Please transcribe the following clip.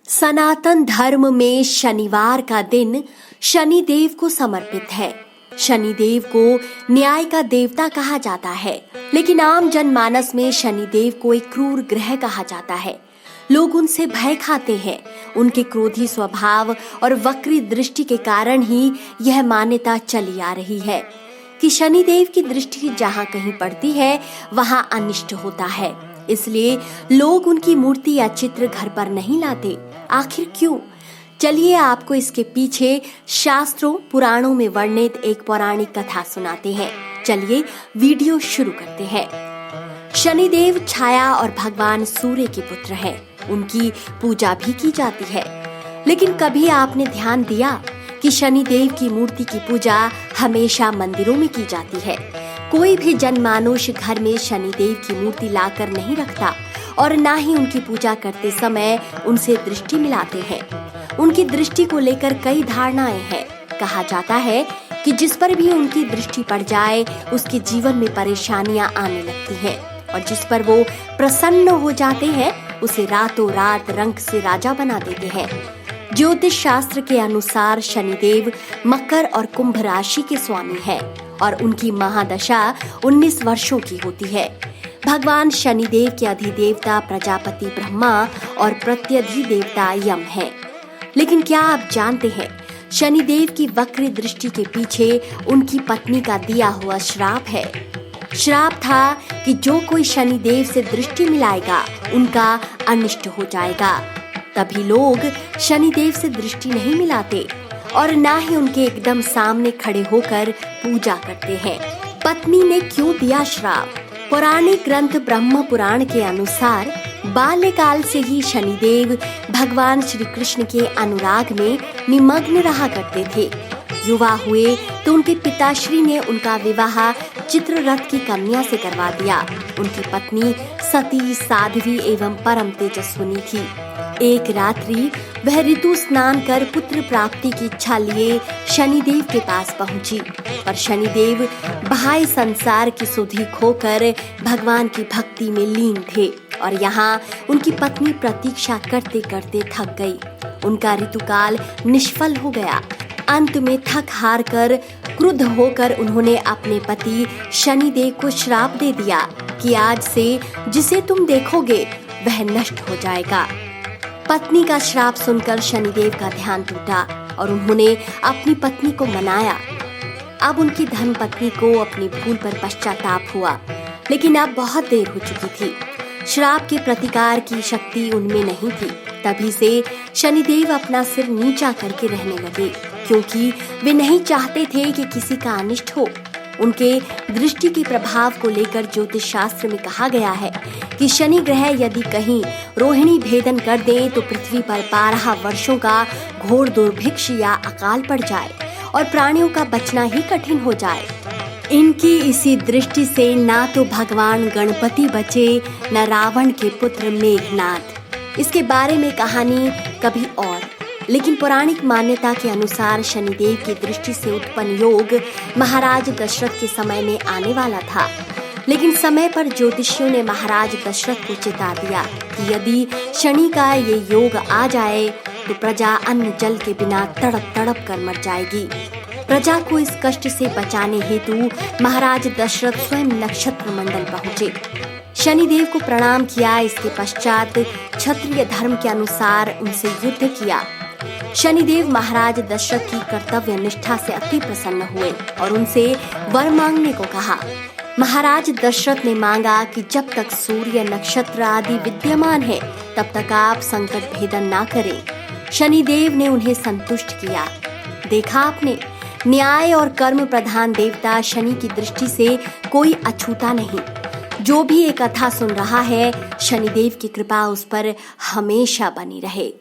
सनातन धर्म में शनिवार का दिन शनिदेव को समर्पित है। शनिदेव को न्याय का देवता कहा जाता है, लेकिन आम जनमानस में शनिदेव को एक क्रूर ग्रह कहा जाता है। लोग उनसे भय खाते हैं। उनके क्रोधी स्वभाव और वक्री दृष्टि के कारण ही यह मान्यता चली आ रही है कि शनिदेव की दृष्टि जहाँ कहीं पड़ती है वहाँ अनिष्ट होता है। इसलिए लोग उनकी मूर्ति या चित्र घर पर नहीं लाते। आखिर क्यों? चलिए आपको इसके पीछे शास्त्रों पुराणों में वर्णित एक पौराणिक कथा सुनाते हैं। चलिए वीडियो शुरू करते हैं। शनिदेव छाया और भगवान सूर्य के पुत्र हैं। उनकी पूजा भी की जाती है, लेकिन कभी आपने ध्यान दिया कि शनिदेव की मूर्ति की पूजा हमेशा मंदिरों में की जाती है। कोई भी जनमानुष घर में शनिदेव की मूर्ति लाकर नहीं रखता और ना ही उनकी पूजा करते समय उनसे दृष्टि मिलाते हैं। उनकी दृष्टि को लेकर कई धारणाएं हैं। कहा जाता है कि जिस पर भी उनकी दृष्टि पड़ जाए उसके जीवन में परेशानियां आने लगती हैं, और जिस पर वो प्रसन्न हो जाते हैं उसे रातों रात रंग से राजा बना देते हैं। ज्योतिष शास्त्र के अनुसार शनिदेव मकर और कुंभ राशि के स्वामी हैं और उनकी महादशा 19 वर्षों की होती है। भगवान शनिदेव के अधिदेवता प्रजापति ब्रह्मा और प्रत्यधिदेवता यम हैं। लेकिन क्या आप जानते हैं, शनिदेव की वक्र दृष्टि के पीछे उनकी पत्नी का दिया हुआ श्राप है। श्राप था कि जो कोई शनिदेव से दृष्टि मिलाएगा उनका अनिष्ट हो जाएगा। तभी लोग शनिदेव से दृष्टि नहीं मिलाते और ना ही उनके एकदम सामने खड़े होकर पूजा करते हैं। पत्नी ने क्यों दिया श्राप? पौराणिक ग्रंथ ब्रह्म पुराण के अनुसार बाल्यकाल से ही शनिदेव भगवान श्री कृष्ण के अनुराग में निमग्न रहा करते थे। युवा हुए तो उनके पिताश्री ने उनका विवाह चित्ररथ की कन्या से करवा दिया। उनकी पत्नी सती, साध्वी एवं परम तेजस्विनी थी। एक रात्रि वह ऋतु स्नान कर पुत्र प्राप्ति की इच्छा लिए शनिदेव के पास पहुंची, पर शनिदेव बाह्य संसार की सुधि खोकर भगवान की भक्ति में लीन थे और यहाँ उनकी पत्नी प्रतीक्षा करते करते थक गई। उनका ऋतुकाल निष्फल हो गया। अंत में थक हार कर क्रुद्ध होकर उन्होंने अपने पति शनिदेव को श्राप दे दिया कि आज से जिसे तुम देखोगे वह नष्ट हो जाएगा। पत्नी का श्राप सुनकर शनिदेव का ध्यान टूटा और उन्होंने अपनी पत्नी को मनाया। अब उनकी धर्मपत्नी को अपनी भूल पर पश्चाताप हुआ, लेकिन अब बहुत देर हो चुकी थी। श्राप के प्रतिकार की शक्ति उनमें नहीं थी। तभी से शनिदेव अपना सिर नीचा करके रहने लगे, क्योंकि वे नहीं चाहते थे कि किसी का अनिष्ट हो। उनके दृष्टि के प्रभाव को लेकर ज्योतिष शास्त्र में कहा गया है कि शनि ग्रह यदि कहीं रोहिणी भेदन कर दे तो पृथ्वी पर 12 वर्षों का घोर दुर्भिक्ष या अकाल पड़ जाए और प्राणियों का बचना ही कठिन हो जाए। इनकी इसी दृष्टि से ना तो भगवान गणपति बचे न रावण के पुत्र मेघनाद। इसके बारे में कहानी कभी और। लेकिन पौराणिक मान्यता के अनुसार शनिदेव की दृष्टि से उत्पन्न योग महाराज दशरथ के समय में आने वाला था, लेकिन समय पर ज्योतिषियों ने महाराज दशरथ को चेता दिया कि यदि शनि का ये योग आ जाए तो प्रजा अन्न जल के बिना तड़प तड़प कर मर जाएगी। प्रजा को इस कष्ट से बचाने हेतु महाराज दशरथ स्वयं नक्षत्र मंडल पहुँचे, शनिदेव को प्रणाम किया। इसके पश्चात क्षत्रिय धर्म के अनुसार उनसे युद्ध किया। शनिदेव महाराज दशरथ की कर्तव्य निष्ठा से अति प्रसन्न हुए और उनसे वर मांगने को कहा। महाराज दशरथ ने मांगा कि जब तक सूर्य, नक्षत्र आदि विद्यमान है तब तक आप संकट भेदन ना करें। शनिदेव ने उन्हें संतुष्ट किया। देखा आपने, न्याय और कर्म प्रधान देवता शनि की दृष्टि से कोई अछूता नहीं। जो भी ये कथा सुन रहा है, शनिदेव की कृपा उस पर हमेशा बनी रहे।